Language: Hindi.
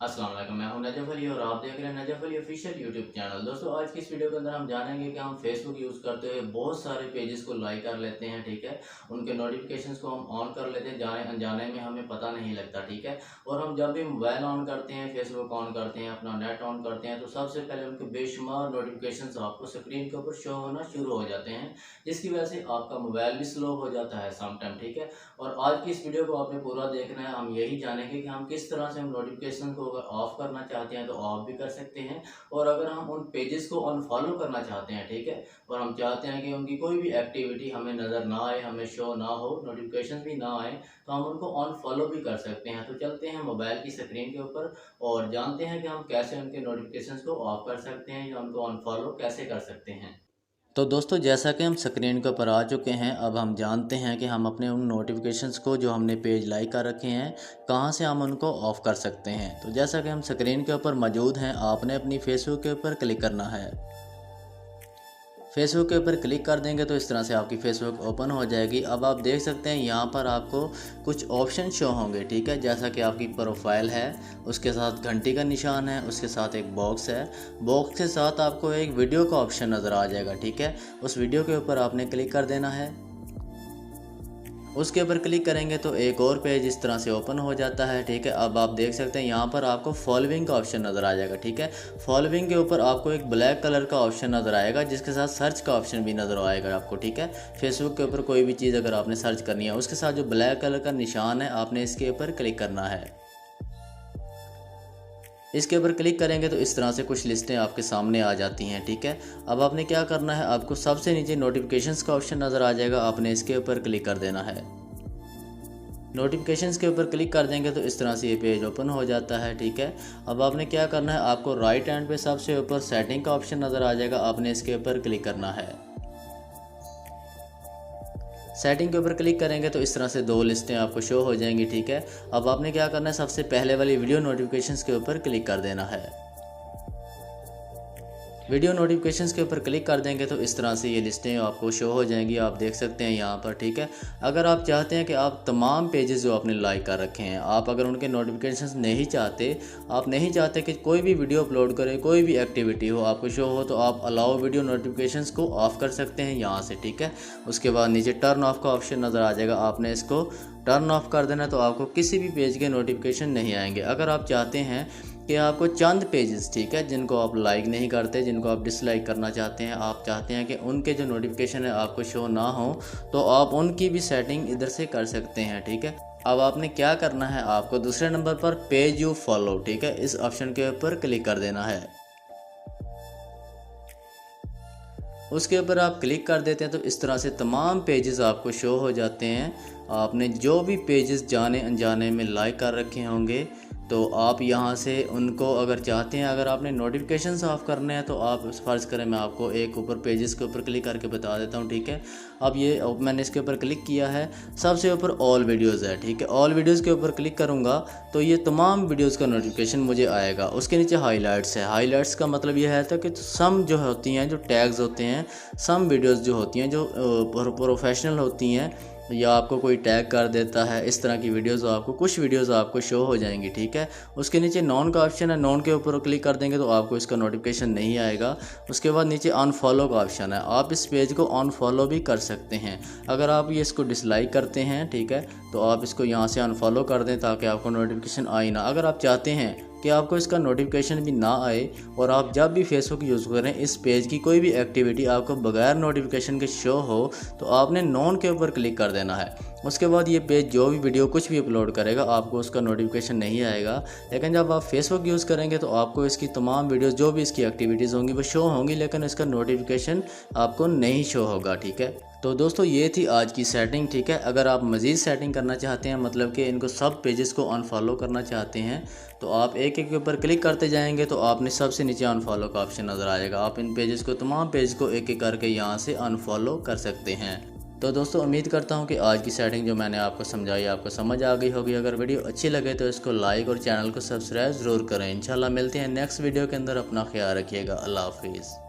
अस्सलाम वालेकुम, मैं हूं नजफ अली और आप देख रहे हैं Najaf Ali official YouTube channel. दोस्तों आज की इस वीडियो के अंदर हम जानेंगे कि हम फेसबुक यूज़ करते हुए बहुत सारे पेजेस को लाइक कर लेते हैं, ठीक है। उनके नोटिफिकेशंस को हम ऑन कर लेते हैं, जाने अनजाने में हमें पता नहीं लगता, ठीक है। और हम जब भी मोबाइल ऑन करते हैं, फेसबुक ऑन करते हैं, अपना नेट ऑन करते हैं, तो सबसे पहले उनके बेशुमार नोटिफिकेशन आपको स्क्रीन के ऊपर शो होना शुरू हो जाते हैं, जिसकी वजह से आपका मोबाइल भी स्लो हो जाता है समटाइम, ठीक है। और आज की इस वीडियो को आपने पूरा देखना है। हम यही जानेंगे कि हम किस तरह से हम नोटिफिकेशन को अगर ऑफ करना चाहते हैं तो ऑफ भी कर सकते हैं, और अगर हम उन पेजेस को अनफॉलो करना चाहते हैं, ठीक है, और हम चाहते हैं कि उनकी कोई भी एक्टिविटी हमें नज़र ना आए, हमें शो ना हो, नोटिफिकेशन भी ना आए, तो हम उनको अनफॉलो भी कर सकते हैं। तो चलते हैं मोबाइल की स्क्रीन के ऊपर और जानते हैं कि हम कैसे उनके नोटिफिकेशन को ऑफ कर सकते हैं या उनको अनफॉलो कैसे कर सकते हैं। तो दोस्तों जैसा कि हम स्क्रीन के ऊपर आ चुके हैं, अब हम जानते हैं कि हम अपने उन नोटिफिकेशंस को जो हमने पेज लाइक कर रखे हैं कहां से हम उनको ऑफ़ कर सकते हैं। तो जैसा कि हम स्क्रीन के ऊपर मौजूद हैं, आपने अपनी फेसबुक के ऊपर क्लिक करना है। फेसबुक के ऊपर क्लिक कर देंगे तो इस तरह से आपकी फेसबुक ओपन हो जाएगी। अब आप देख सकते हैं यहाँ पर आपको कुछ ऑप्शन शो होंगे, ठीक है। जैसा कि आपकी प्रोफाइल है, उसके साथ घंटी का निशान है, उसके साथ एक बॉक्स है, बॉक्स के साथ आपको एक वीडियो का ऑप्शन नज़र आ जाएगा, ठीक है। उस वीडियो के ऊपर आपने क्लिक कर देना है। उसके ऊपर क्लिक करेंगे तो एक और पेज इस तरह से ओपन हो जाता है, ठीक है। अब आप देख सकते हैं यहाँ पर आपको फॉलोइंग का ऑप्शन नज़र आ जाएगा, ठीक है। फॉलोइंग के ऊपर आपको एक ब्लैक कलर का ऑप्शन नज़र आएगा, जिसके साथ सर्च का ऑप्शन भी नज़र आएगा आपको, ठीक है। फेसबुक के ऊपर कोई भी चीज़ अगर आपने सर्च करनी है, उसके साथ जो ब्लैक कलर का निशान है आपने इसके ऊपर क्लिक करना है। इसके ऊपर क्लिक करेंगे तो इस तरह से कुछ लिस्टें आपके सामने आ जाती हैं, ठीक है। अब आपने क्या करना है, आपको सबसे नीचे नोटिफिकेशंस का ऑप्शन नज़र आ जाएगा, आपने इसके ऊपर क्लिक कर देना है। नोटिफिकेशंस के ऊपर क्लिक कर देंगे तो इस तरह से ये पेज ओपन हो जाता है, ठीक है। अब आपने क्या करना है, आपको राइट हैंड पे सबसे ऊपर सेटिंग का ऑप्शन नज़र आ जाएगा, आपने इसके ऊपर क्लिक करना है। सेटिंग के ऊपर क्लिक करेंगे तो इस तरह से दो लिस्टें आपको शो हो जाएंगी, ठीक है। अब आपने क्या करना है, सबसे पहले वाली वीडियो नोटिफिकेशंस के ऊपर क्लिक कर देना है। वीडियो नोटिफिकेशंस के ऊपर क्लिक कर देंगे तो इस तरह से ये लिस्टें आपको शो हो जाएंगी, आप देख सकते हैं यहाँ पर, ठीक है। अगर आप चाहते हैं कि आप तमाम पेजेस जो आपने लाइक कर रखे हैं, आप अगर उनके नोटिफिकेशंस नहीं चाहते, आप नहीं चाहते कि कोई भी वीडियो अपलोड करें, कोई भी एक्टिविटी हो आपको शो हो, तो आप अलाउ वीडियो नोटिफिकेशंस को ऑफ़ कर सकते हैं यहाँ से, ठीक है। उसके बाद नीचे टर्न ऑफ का ऑप्शन नज़र आ जाएगा, आपने इसको टर्न ऑफ कर देना, तो आपको किसी भी पेज के नोटिफिकेशन नहीं आएंगे। अगर आप चाहते हैं कि आपको चंद पेजेस, ठीक है, जिनको आप लाइक नहीं करते, जिनको आप डिसलाइक करना चाहते हैं, आप चाहते हैं कि उनके जो नोटिफिकेशन है आपको शो ना हो, तो आप उनकी भी सेटिंग इधर से कर सकते हैं, ठीक है। अब आपने क्या करना है, आपको दूसरे नंबर पर पेज यू फॉलो, ठीक है, इस ऑप्शन के ऊपर क्लिक कर देना है। उसके ऊपर आप क्लिक कर देते हैं तो इस तरह से तमाम पेजेस आपको शो हो जाते हैं। आपने जो भी पेजेस जाने अनजाने में लाइक कर रखे होंगे, तो आप यहाँ से उनको अगर चाहते हैं, अगर आपने नोटिफिकेशंस ऑफ करने हैं, तो आप फ़र्ज़ करें मैं आपको एक ऊपर पेजेस के ऊपर क्लिक करके बता देता हूँ, ठीक है। अब मैंने इसके ऊपर क्लिक किया है, सबसे ऊपर ऑल वीडियोज़ है, ठीक है। ऑल वीडियोज़ के ऊपर क्लिक करूँगा तो ये तमाम वीडियोज़ का नोटिफिकेशन मुझे आएगा। उसके नीचे हाईलाइट्स है, हाईलाइट्स का मतलब ये है कि सम जो होती हैं, जो टैग्स होते हैं, सम वीडियोज़ जो होती हैं, जो प्रोफेशनल होती हैं, या आपको कोई टैग कर देता है, इस तरह की वीडियोज़ आपको, कुछ वीडियोज़ आपको शो हो जाएंगी, ठीक है। उसके नीचे नॉन का ऑप्शन है, नॉन के ऊपर क्लिक कर देंगे तो आपको इसका नोटिफिकेशन नहीं आएगा। उसके बाद नीचे अनफॉलो का ऑप्शन है, आप इस पेज को अनफॉलो भी कर सकते हैं। अगर आप ये इसको डिसलाइक करते हैं, ठीक है, तो आप इसको यहाँ से अनफॉलो कर दें ताकि आपको नोटिफिकेशन आए ना। अगर आप चाहते हैं कि आपको इसका नोटिफिकेशन भी ना आए और आप जब भी फेसबुक यूज़ करें, इस पेज की कोई भी एक्टिविटी आपको बगैर नोटिफिकेशन के शो हो, तो आपने नॉन के ऊपर क्लिक कर देना है। उसके बाद ये पेज जो भी वीडियो कुछ भी अपलोड करेगा आपको उसका नोटिफिकेशन नहीं आएगा। लेकिन जब आप फेसबुक यूज़ करेंगे तो आपको इसकी तमाम वीडियोस, जो भी इसकी एक्टिविटीज़ होंगी वो शो होंगी, लेकिन इसका नोटिफिकेशन आपको नहीं शो होगा, ठीक है। तो दोस्तों ये थी आज की सेटिंग, ठीक है। अगर आप मज़ीद सेटिंग करना चाहते हैं, मतलब कि इनको सब पेजेस को अनफॉलो करना चाहते हैं, तो आप एक एक के ऊपर क्लिक करते जाएंगे तो आपने सबसे नीचे अनफॉलो का ऑप्शन नज़र आ जाएगा। आप इन पेजेस को, तमाम पेज को एक एक करके यहाँ से अनफॉलो कर सकते हैं। तो दोस्तों उम्मीद करता हूँ कि आज की सेटिंग जो मैंने आपको समझाई आपको समझ आ गई होगी। अगर वीडियो अच्छी लगे तो इसको लाइक और चैनल को सब्सक्राइब ज़रूर करें। इंशाल्लाह मिलते हैं नेक्स्ट वीडियो के अंदर। अपना ख्याल रखिएगा। अल्लाह हाफिज़।